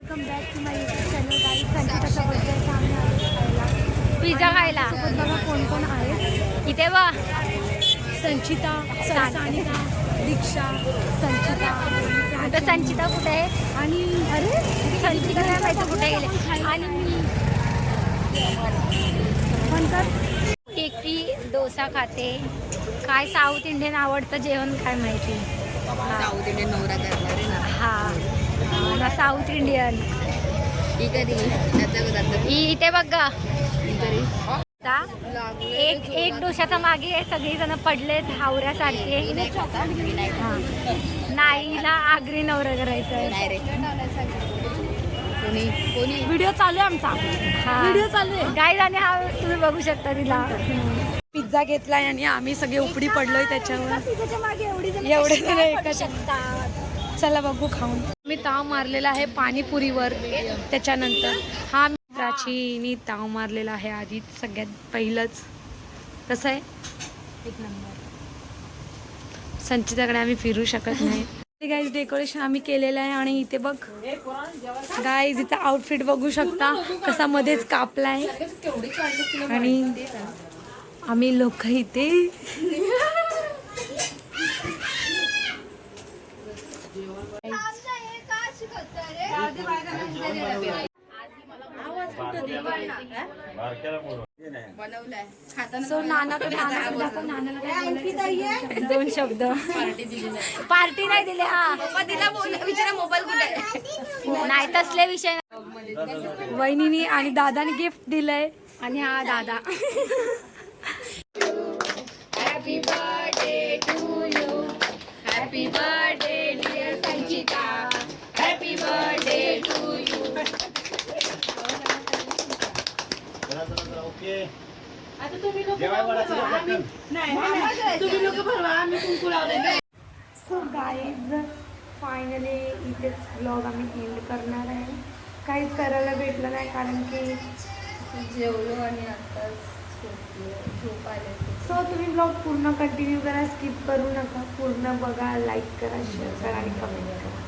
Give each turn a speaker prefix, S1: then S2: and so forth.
S1: Welcome back to my YouTube channel guys. संचिताचा birthday सामने आले
S2: पिझ्झा खायला.
S1: सोबत बघा कोण कोण आहेत.
S2: इथे बा
S1: संचिता, सानिका, दीक्षा, संचिता.
S2: आता संचिता कुठे आहे?
S1: आणि
S2: अरे संचिता काय माहिती कुठे गेले. आणि मी एकटी डोसा खाते. काय साऊथ इंडियन आवडतं जेवण काय माहिती.
S3: साऊथ इंडियन नवरा करणार आहे ना.
S2: हा साऊथ इंडियन.
S3: ही कधी
S2: इथे बघा एक डोशाचा मागे सगळी जण पडलेत हावऱ्यासारखे. नाही ना आगरी नवरा करायचं आहे.
S3: कोणी
S1: व्हिडिओ चालू आहे आमचा. व्हिडिओ चालू आहे
S2: गाईज. आणि हा तुम्ही बघू शकता तिला.
S1: पिझ्झा घेतलाय आणि आम्ही सगळे उपडी पडलोय त्याच्यावर.
S2: मागे एवढी
S1: एवढे जण एका चला बघू खाऊन. मी ताव मारलेला आहे पाणीपुरीवर. त्याच्यानंतर हा प्राचीनी ताव मारलेला आहे आधी सगळ्यात पहिलंच. कसं आहे एक नंबर. संचिताकडे आम्ही फिरू शकत नाही. गाईज डेकोरेशन आम्ही केलेलं आहे आणि इथे बघ गाईज इथं आउटफिट बघू शकता कसा मध्येच कापलाय. आणि आम्ही लोक इथे सो नानाकडे दोन शब्द. पार्टी नाही दिले. हा
S3: तिला विचारा मोबाईल कुठे
S2: नाही तसले विषय.
S1: वहिनीनी आणि दादाने गिफ्ट दिलंय.
S2: आणि हा दादा. Happy birthday to you. Happy birthday dear Sanchita. Happy birthday to you.
S1: आता तुम्ही लोक सो गाईज फायनली इथेच व्लॉग आम्ही एंड करणार आहे. काहीच करायला भेटलं नाही कारण की
S3: जेवलो आणि आता झोप आले.
S1: सो तुम्ही ब्लॉग पूर्ण कंटिन्यू करा, स्किप करू नका. पूर्ण बघा, लाईक करा, शेअर करा आणि कमेंट करा.